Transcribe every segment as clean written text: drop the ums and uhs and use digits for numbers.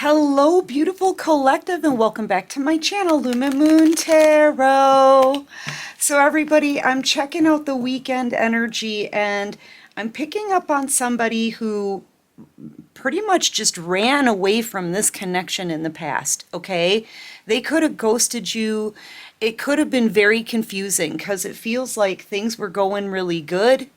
Hello, beautiful collective, and welcome back to my channel, Lumen Moon Tarot. So everybody, I'm checking out the weekend energy, and I'm picking up on somebody who pretty much just ran away from this connection in the past, okay? They could have ghosted you. It could have been very confusing because it feels like things were going really good.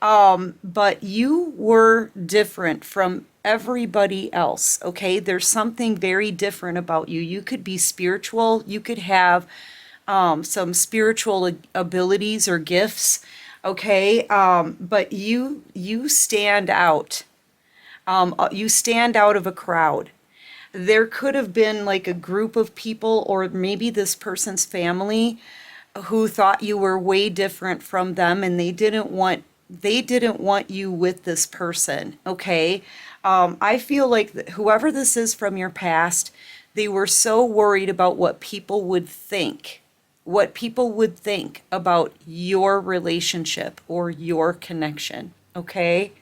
But you were different from everybody else, okay? There's something very different about you. You could be spiritual, you could have some spiritual abilities or gifts, okay? But you stand out. You stand out of a crowd. There could have been like a group of people, or maybe this person's family, who thought you were way different from them, and they didn't want you with this person, okay? I feel like whoever this is from your past, they were so worried about what people would think about your relationship or your connection, okay?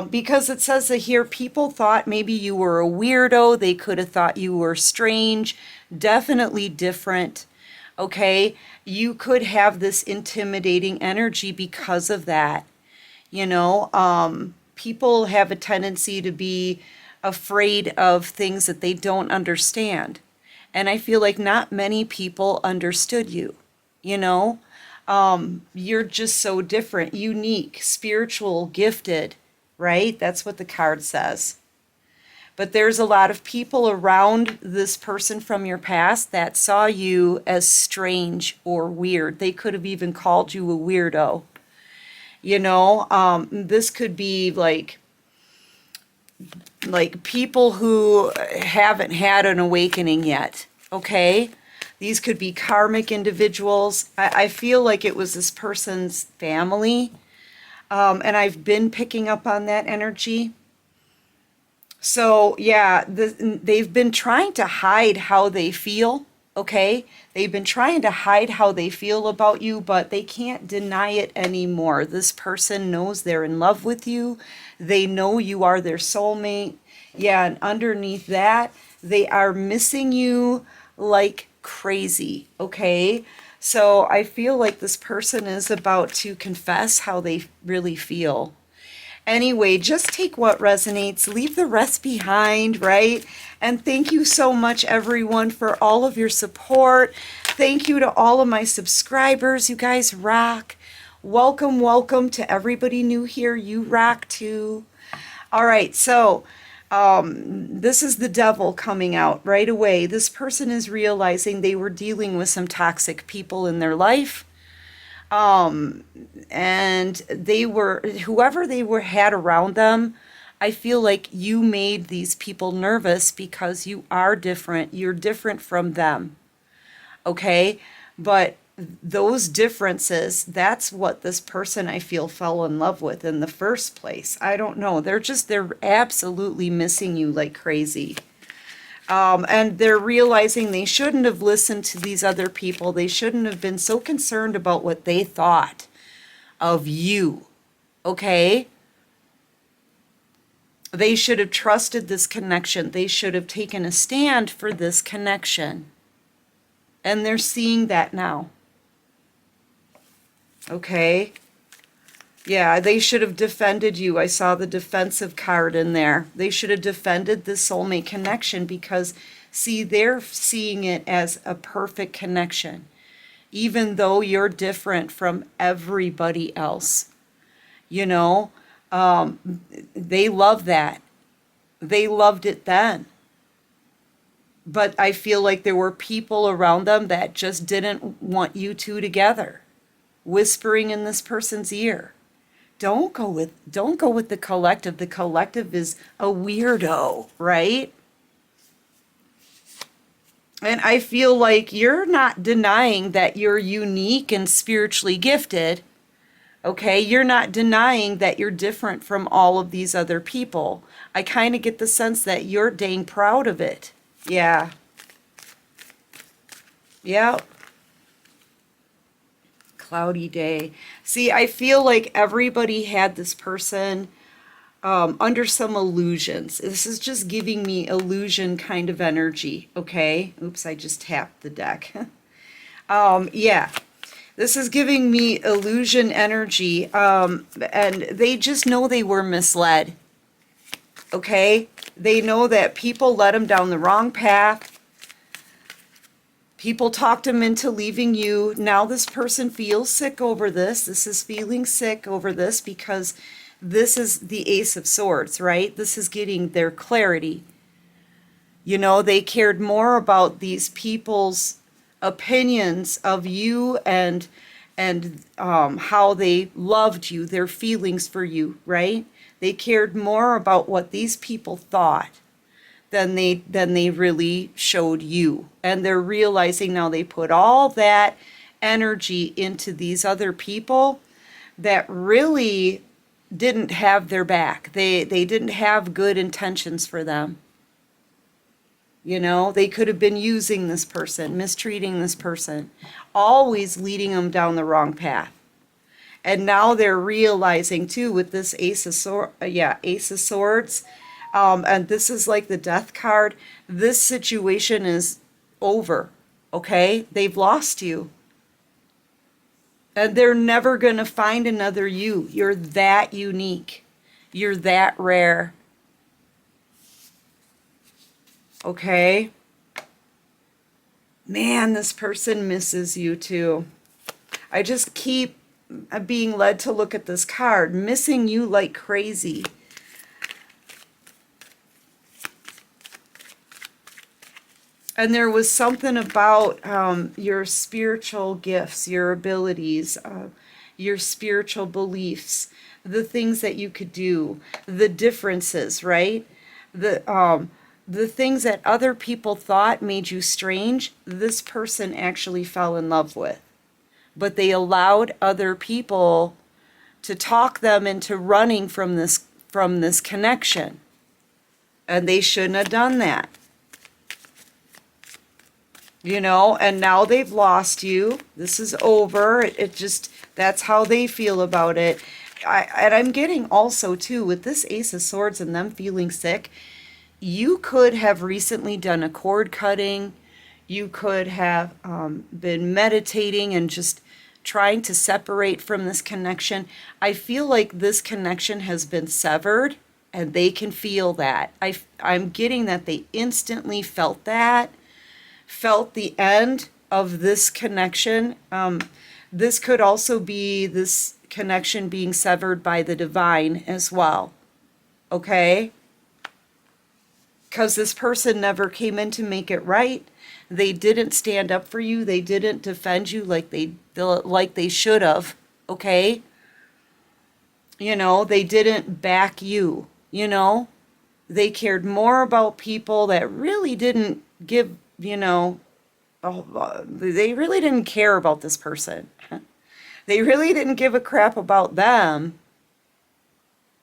Because it says that here, people thought maybe you were a weirdo. They could have thought you were strange, definitely different. Okay, you could have this intimidating energy because of that. People have a tendency to be afraid of things that they don't understand. And I feel like not many people understood you, you know? You're just so different, unique, spiritual, gifted, right? That's what the card says. But there's a lot of people around this person from your past that saw you as strange or weird. They could have even called you a weirdo. This could be like people who haven't had an awakening yet, okay? These could be karmic individuals. I feel like it was this person's family, and I've been picking up on that energy. So, yeah, they've been trying to hide how they feel, okay? They've been trying to hide how they feel about you, but they can't deny it anymore. This person knows they're in love with you. They know you are their soulmate. Yeah, and underneath that, they are missing you like crazy, okay? So I feel like this person is about to confess how they really feel. Anyway, just take what resonates, leave the rest behind, right? And thank you so much, everyone, for all of your support. Thank you to all of my subscribers. You guys rock. Welcome, welcome to everybody new here. You rock too. All right, so this is the devil coming out right away. This person is realizing they were dealing with some toxic people in their life. And whoever they had around them, I feel like you made these people nervous because you are different. You're different from them. Okay? But those differences, that's what this person, I feel, fell in love with in the first place. I don't know. They're absolutely missing you like crazy. And they're realizing they shouldn't have listened to these other people. They shouldn't have been so concerned about what they thought of you. Okay? They should have trusted this connection. They should have taken a stand for this connection. And they're seeing that now. Okay? Yeah, they should have defended you. I saw the defensive card in there. They should have defended the soulmate connection because, see, they're seeing it as a perfect connection, even though you're different from everybody else. You know, they love that. They loved it then. But I feel like there were people around them that just didn't want you two together, whispering in this person's ear. Don't go with the collective. The collective is a weirdo, right? And I feel like you're not denying that you're unique and spiritually gifted. Okay, you're not denying that you're different from all of these other people. I kind of get the sense that you're dang proud of it. Yeah. Yeah. Cloudy day. See, I feel like everybody had this person under some illusions. This is just giving me illusion kind of energy, okay? Oops, I just tapped the deck. Yeah, this is giving me illusion energy, and they just know they were misled, okay? They know that people led them down the wrong path. People talked them into leaving you. Now this person feels sick over this. This is feeling sick over this because this is the Ace of Swords, right? This is getting their clarity. You know, they cared more about these people's opinions of you and how they loved you, their feelings for you, right? They cared more about what these people thought than they really showed you. And they're realizing now they put all that energy into these other people that really didn't have their back. They didn't have good intentions for them. You know, they could have been using this person, mistreating this person, always leading them down the wrong path. And now they're realizing too with this Ace of Swords, and this is like the Death card. This situation is over, okay? They've lost you. And they're never going to find another you. You're that unique. You're that rare. Okay? Man, this person misses you too. I just keep being led to look at this card, missing you like crazy. And there was something about your spiritual gifts, your abilities, your spiritual beliefs, the things that you could do, the differences, right? The things that other people thought made you strange, this person actually fell in love with. But they allowed other people to talk them into running from this connection. And they shouldn't have done that. You know, and now they've lost you. This is over. It just, that's how they feel about it. And I'm getting also, too, with this Ace of Swords and them feeling sick, you could have recently done a cord cutting. You could have been meditating and just trying to separate from this connection. I feel like this connection has been severed, and they can feel that. I'm getting that they instantly felt that. Felt the end of this connection. This could also be this connection being severed by the divine as well. Okay? Because this person never came in to make it right. They didn't stand up for you. They didn't defend you like they should have. Okay? You know, they didn't back you. You know? They cared more about people that really didn't give, you know, they really didn't care about this person. They really didn't give a crap about them.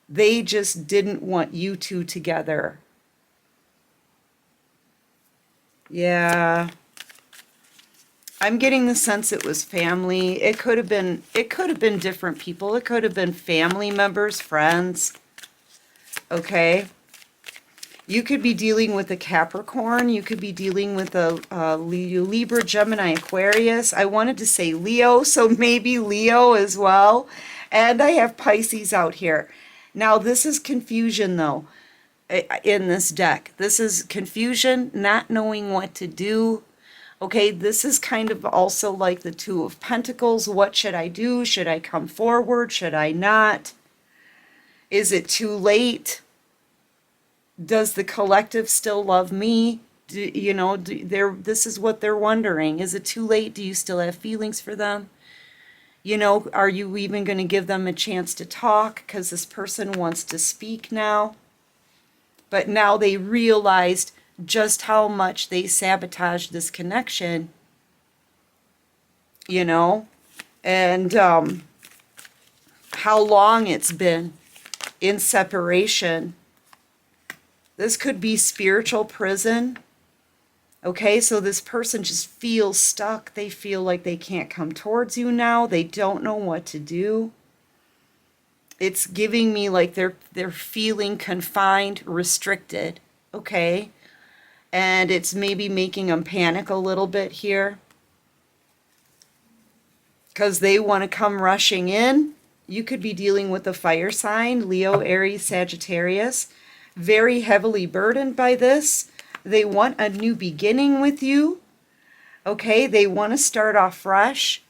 They just didn't want you two together. Yeah. I'm getting the sense it was family. It could have been different people. It could have been family members, friends. Okay? You could be dealing with a Capricorn. You could be dealing with a Libra, Gemini, Aquarius. I wanted to say Leo, so maybe Leo as well. And I have Pisces out here. Now, this is confusion, though, in this deck. This is confusion, not knowing what to do. Okay, this is kind of also like the Two of Pentacles. What should I do? Should I come forward? Should I not? Is it too late? Does the collective still love me? This is what they're wondering. Is it too late? Do you still have feelings for them? You know, are you even going to give them a chance to talk? Because this person wants to speak now. But now they realized just how much they sabotaged this connection. You know? And how long it's been in separation. This could be spiritual prison. Okay, so this person just feels stuck. They feel like they can't come towards you now. They don't know what to do. It's giving me like they're feeling confined, restricted, okay? And it's maybe making them panic a little bit here because they want to come rushing in. You could be dealing with a fire sign, Leo, Aries, Sagittarius, very heavily burdened by this. They want a new beginning with you, okay? They want to start off fresh.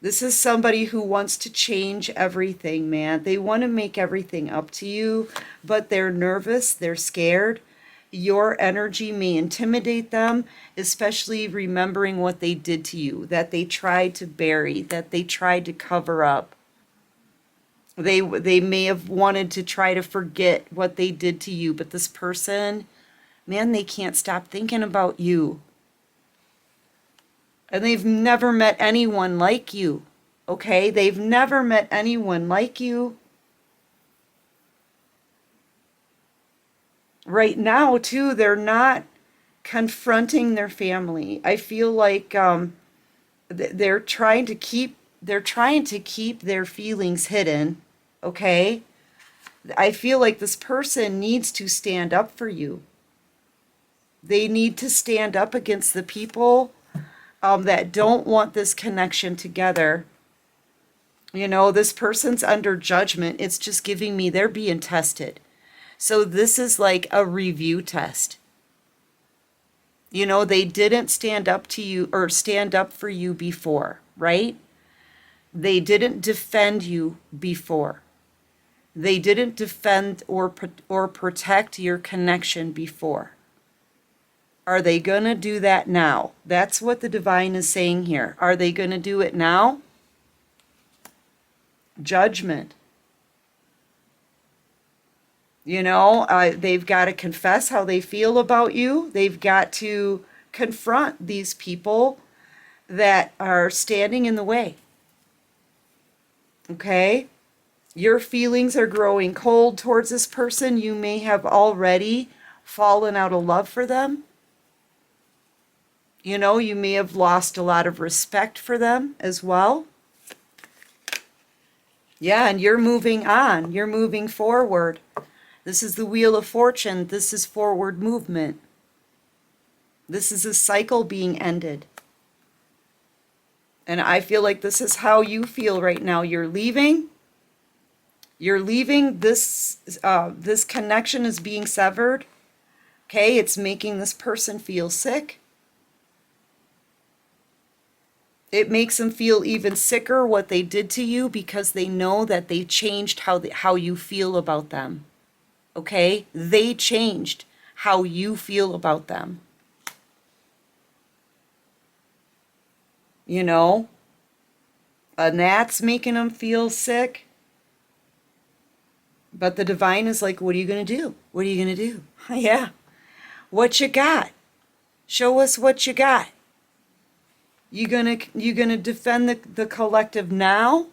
This is somebody who wants to change everything, man. They want to make everything up to you, but they're nervous, they're scared. Your energy may intimidate them, especially remembering what they did to you, that they tried to bury, that they tried to cover up. They may have wanted to try to forget what they did to you, but this person, man, they can't stop thinking about you. And they've never met anyone like you, okay? They've never met anyone like you. Right now, too, they're not confronting their family. I feel like they're trying to keep their feelings hidden, okay? I feel like this person needs to stand up for you. They need to stand up against the people that don't want this connection together. You know, this person's under judgment. It's just giving me they're being tested. So this is like a review test. You know, they didn't stand up to you or stand up for you before, right? They didn't defend you before. They didn't defend or protect your connection before. Are they going to do that now? That's what the divine is saying here. Are they going to do it now? Judgment. You know, they've got to confess how they feel about you. They've got to confront these people that are standing in the way. Okay? Your feelings are growing cold towards this person. You may have already fallen out of love for them. You know, you may have lost a lot of respect for them as well. Yeah, and you're moving on. You're moving forward. This is the Wheel of Fortune. This is forward movement. This is a cycle being ended. And I feel like this is how you feel right now. You're leaving. You're leaving. This connection is being severed. Okay, it's making this person feel sick. It makes them feel even sicker what they did to you because they know that they changed how you feel about them. Okay? They changed how you feel about them. You know? And that's making them feel sick. But the divine is like, what are you going to do? What are you going to do? Yeah. What you got? Show us what you got. You gonna defend the collective now?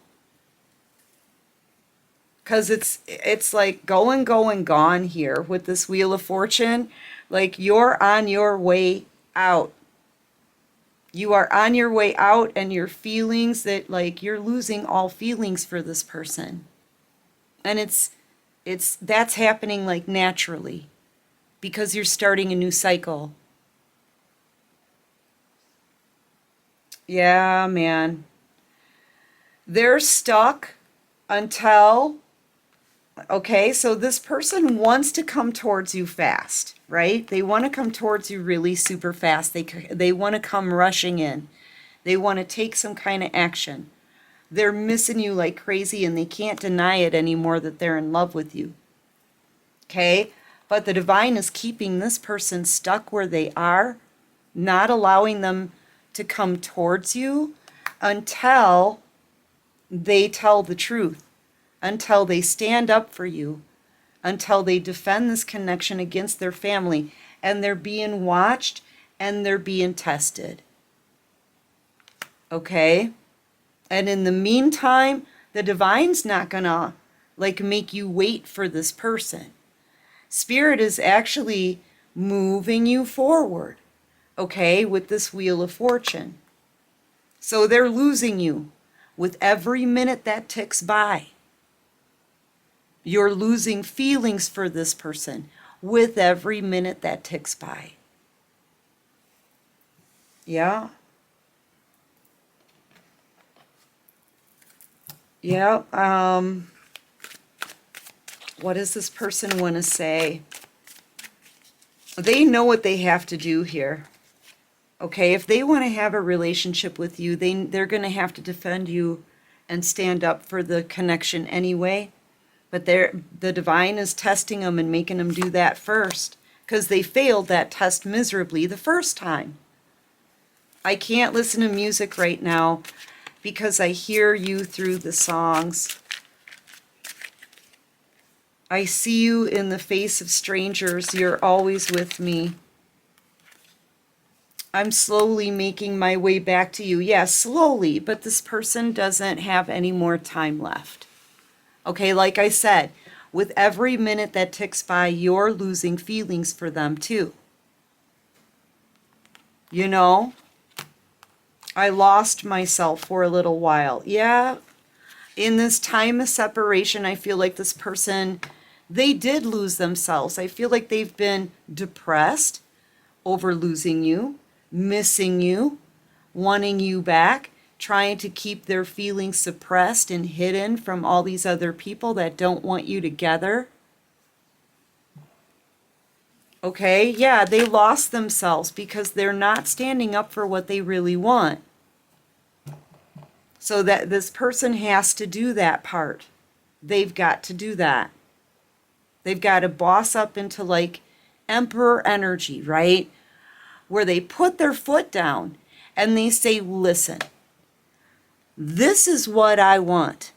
Because it's like going, gone here with this Wheel of Fortune. Like you're on your way out. You are on your way out, and your feelings that like you're losing all feelings for this person. And that's happening like naturally because you're starting a new cycle. Yeah, man. They're stuck until, okay, so this person wants to come towards you fast, right? They want to come towards you really super fast. They want to come rushing in. They want to take some kind of action. They're missing you like crazy and they can't deny it anymore that they're in love with you. Okay? But the divine is keeping this person stuck where they are, not allowing them to come towards you until they tell the truth, until they stand up for you, until they defend this connection against their family, and they're being watched and they're being tested. Okay? And in the meantime, the divine's not gonna like make you wait for this person. Spirit is actually moving you forward. Okay, with this Wheel of Fortune. So they're losing you. With every minute that ticks by, you're losing feelings for this person with every minute that ticks by. Yeah. Yeah. What does this person want to say? They know what they have to do here. Okay, if they want to have a relationship with you, they're going to have to defend you and stand up for the connection anyway. But the divine is testing them and making them do that first because they failed that test miserably the first time. I can't listen to music right now because I hear you through the songs. I see you in the face of strangers. You're always with me. I'm slowly making my way back to you. Yes, slowly, but this person doesn't have any more time left. Okay, like I said, with every minute that ticks by, you're losing feelings for them too. You know, I lost myself for a little while. Yeah, in this time of separation, I feel like this person, they did lose themselves. I feel like they've been depressed over losing you, missing you, wanting you back, trying to keep their feelings suppressed and hidden from all these other people that don't want you together. Okay, yeah, they lost themselves because they're not standing up for what they really want. So that this person has to do that part. They've got to do that. They've got to boss up into like emperor energy, right? Where they put their foot down and they say, listen, this is what I want.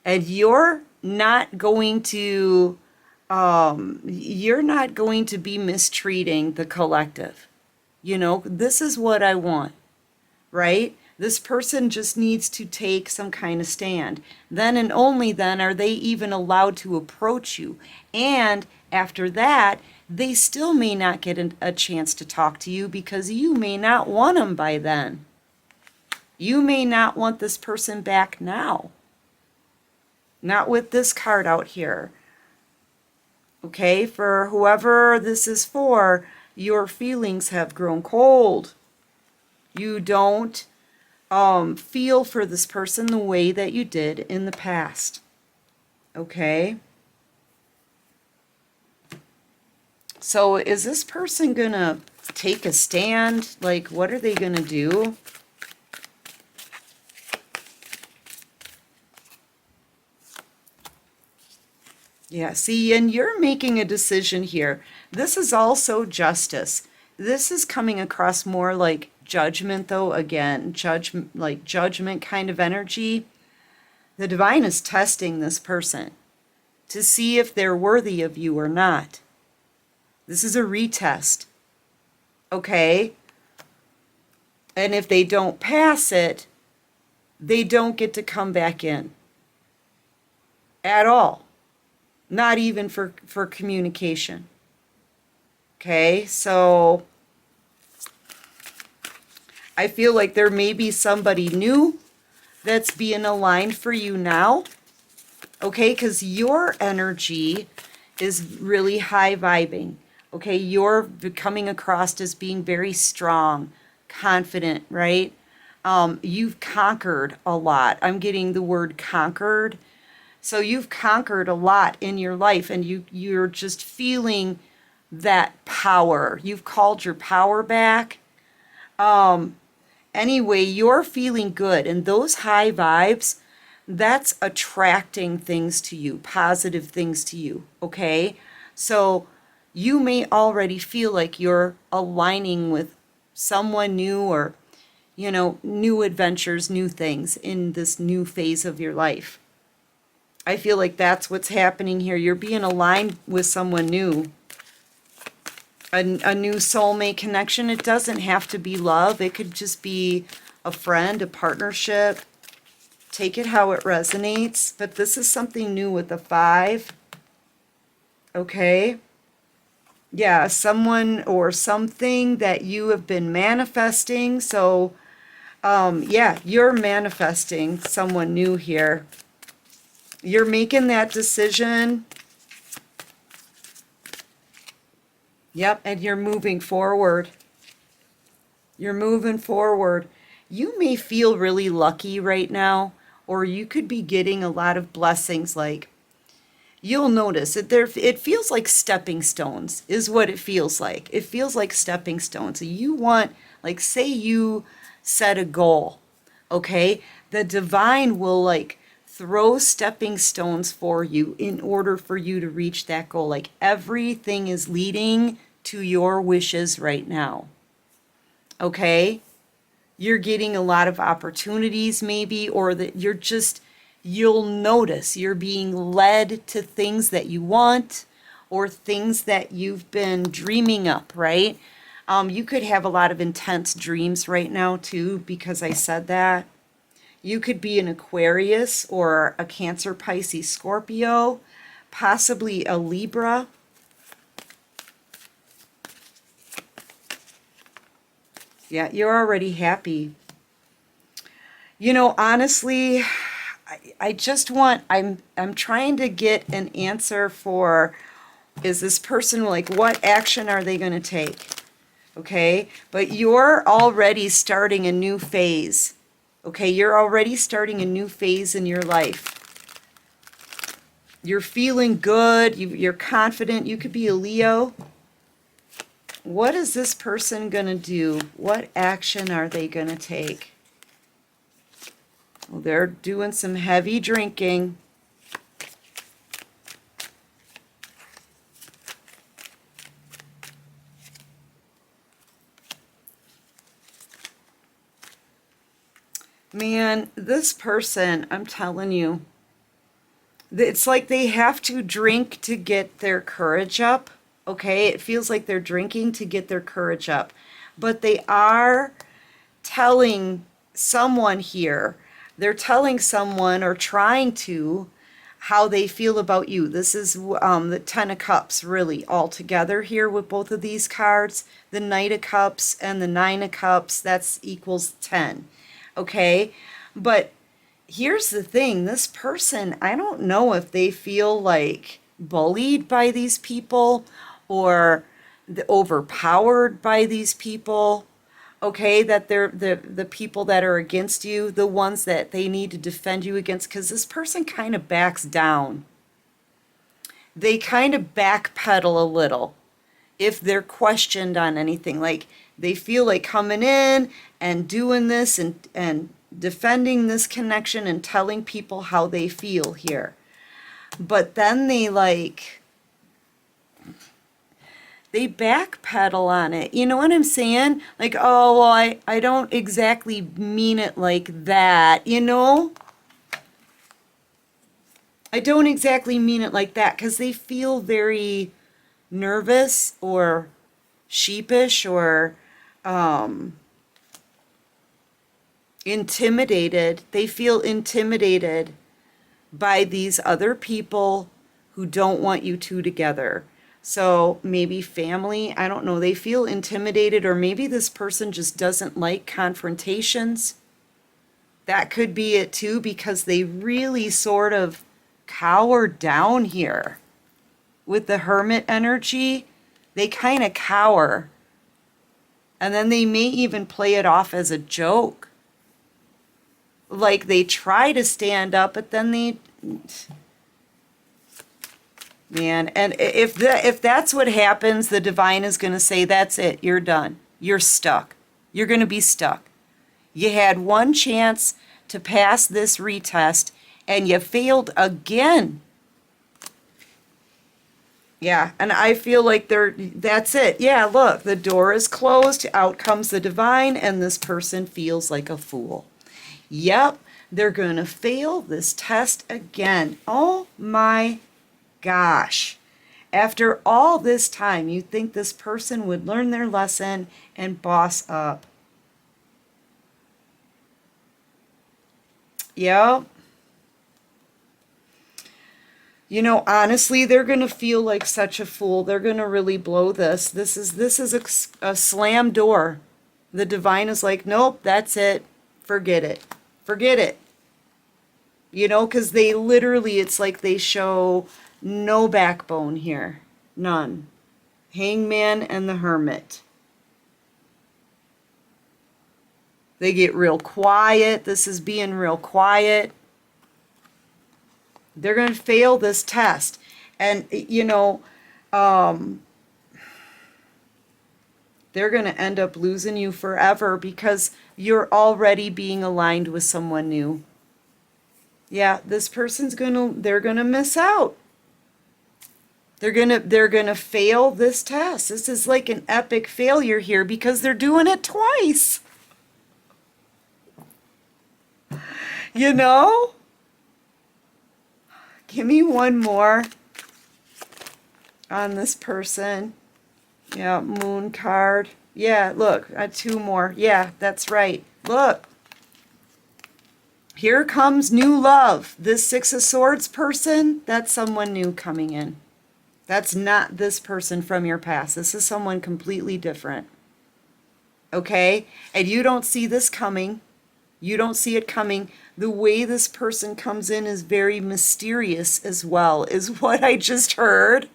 And you're not going to be mistreating the collective. You know, this is what I want, right? This person just needs to take some kind of stand. Then and only then are they even allowed to approach you. And after that, they still may not get a chance to talk to you because you may not want them by then. You may not want this person back now. Not with this card out here. Okay, for whoever this is for, your feelings have grown cold. You don't feel for this person the way that you did in the past. Okay? So is this person gonna take a stand? Like, what are they gonna do? Yeah, see, and you're making a decision here. This is also justice. This is coming across more like judgment, though, again, judgment kind of energy. The divine is testing this person to see if they're worthy of you or not. This is a retest, okay? And if they don't pass it, they don't get to come back in at all. Not even for communication. Okay, so I feel like there may be somebody new that's being aligned for you now. Okay, because your energy is really high vibing. Okay, you're coming across as being very strong, confident, right? You've conquered a lot. I'm getting the word conquered. So you've conquered a lot in your life and you're just feeling that power. You've called your power back. Anyway, you're feeling good, and those high vibes, that's attracting things to you, positive things to you, okay? So you may already feel like you're aligning with someone new or, you know, new adventures, new things in this new phase of your life. I feel like that's what's happening here. You're being aligned with someone new. A new soulmate connection. It doesn't have to be love. It could just be a friend, a partnership. Take it how it resonates. But this is something new with the 5. Okay? Yeah, someone or something that you have been manifesting. So Yeah, you're manifesting someone new here. You're making that decision. Yep, and you're moving forward. You're moving forward. You may feel really lucky right now, or you could be getting a lot of blessings. Like, you'll notice that it feels like stepping stones is what it feels like. It feels like stepping stones. So you want, like, say you set a goal, okay? The divine will like throw stepping stones for you in order for you to reach that goal. Like, everything is leading to your wishes right now. Okay? You're getting a lot of opportunities maybe, or that you'll notice you're being led to things that you want or things that you've been dreaming up, right? You could have a lot of intense dreams right now too, because I said that. You could be an Aquarius or a Cancer, Pisces, Scorpio, possibly a Libra. Yeah, you're already happy. You know, honestly, I just want, I'm trying to get an answer for, is this person like, what action are they going to take? Okay, but you're already starting a new phase. Okay, you're already starting a new phase in your life. You're feeling good, you're confident. You could be a Leo. What is this person going to do? What action are they going to take? Well, they're doing some heavy drinking. Man, this person, I'm telling you, it's like they have to drink to get their courage up. Okay, it feels like they're drinking to get their courage up. But they are telling someone here, they're telling someone or trying to, how they feel about you. This is the Ten of Cups really all together here with both of these cards. The Knight of Cups and the Nine of Cups, that's equals 10. Okay, but here's the thing, this person, I don't know if they feel like bullied by these people or overpowered by these people. Okay, that they're the people that are against you, the ones that they need to defend you against, because this person kind of backs down. They kind of backpedal a little if they're questioned on anything. Like, they feel like coming in and doing this and defending this connection and telling people how they feel here. But then they backpedal on it. You know what I'm saying? Like, oh, well, I don't exactly mean it like that, you know? I don't exactly mean it like that, because they feel very nervous or sheepish or intimidated. They feel intimidated by these other people who don't want you two together. So maybe family, I don't know, they feel intimidated, or maybe this person just doesn't like confrontations. That could be it too, because they really sort of cower down here. With the Hermit energy, they kind of cower. And then they may even play it off as a joke. Like, they try to stand up, but then they... Man, and if that's what happens, the divine is going to say, that's it, you're done. You're stuck. You're going to be stuck. You had one chance to pass this retest, and you failed again. Yeah, and I feel like that's it. Yeah, look, the door is closed, out comes the divine, and this person feels like a fool. Yep, they're going to fail this test again. Oh my gosh. After all this time, you think this person would learn their lesson and boss up. Yep. You know, honestly, they're going to feel like such a fool. They're going to really blow this. This is a slam door. The divine is like, nope, that's it. forget it. Forget it. You know, because they literally, it's like they show no backbone here. None. Hangman and the Hermit. They get real quiet. This is being real quiet. They're going to fail this test. And, you know, they're going to end up losing you forever because you're already being aligned with someone new. Yeah, this person's they're going to miss out. They're going to fail this test. This is like an epic failure here because they're doing it twice. You know? Give me one more on this person. Yeah, Moon card. Yeah, look, two more. Yeah, that's right. Look. Here comes new love. This Six of Swords person, that's someone new coming in. That's not this person from your past. This is someone completely different. Okay? And you don't see this coming. You don't see it coming. The way this person comes in is very mysterious as well, is what I just heard.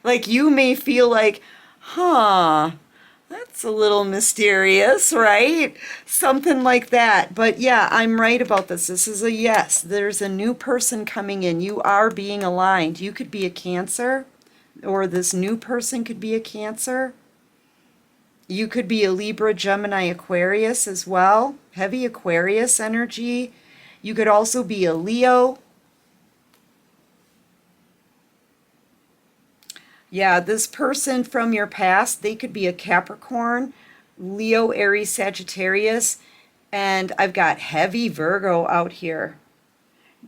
Like you may feel like, huh, that's a little mysterious, right? Something like that. But yeah, I'm right about this. This is a yes. There's a new person coming in. You are being aligned. You could be a Cancer, or this new person could be a Cancer. You could be a Libra, Gemini, Aquarius as well. Heavy Aquarius energy. You could also be a Leo. Yeah, this person from your past, they could be a Capricorn, Leo, Aries, Sagittarius, and I've got heavy Virgo out here.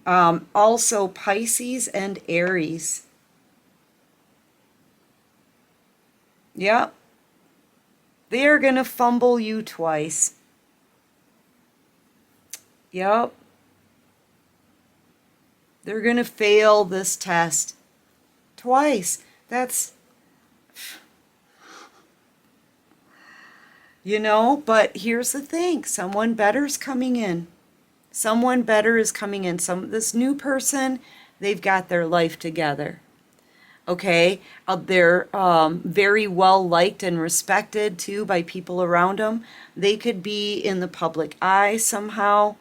Also Pisces and Aries. Yep. They are going to fumble you twice. Yep. They're going to fail this test twice. That's, you know, but here's the thing. Someone better's coming in. Someone better is coming in. This new person, they've got their life together. Okay, they're very well liked and respected too by people around them. They could be in the public eye somehow,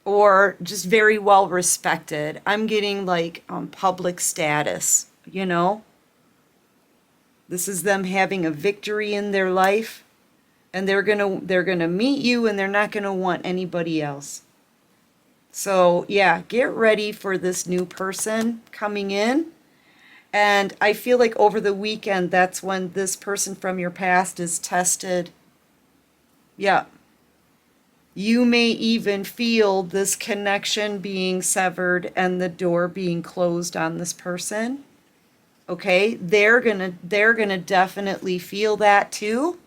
or just very well respected. I'm getting like public status, you know. This is them having a victory in their life, and they're gonna meet you, and they're not gonna want anybody else. So yeah, get ready for this new person coming in. And I feel like over the weekend, that's when this person from your past is tested. Yeah. You may even feel this connection being severed and the door being closed on this person. Okay? They're gonna definitely feel that too.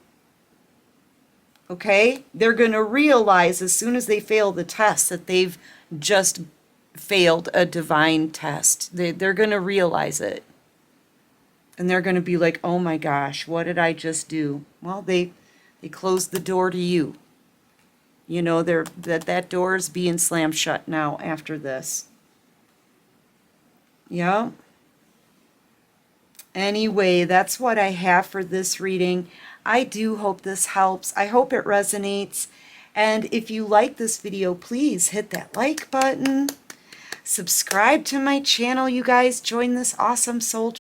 Okay? They're going to realize as soon as they fail the test that they've just failed a divine test. They're going to realize it. And they're going to be like, oh my gosh, what did I just do? Well, they closed the door to you. You know, that door is being slammed shut now after this. Yeah. Anyway, that's what I have for this reading. I do hope this helps. I hope it resonates. And if you like this video, please hit that like button. Subscribe to my channel, you guys. Join this awesome soul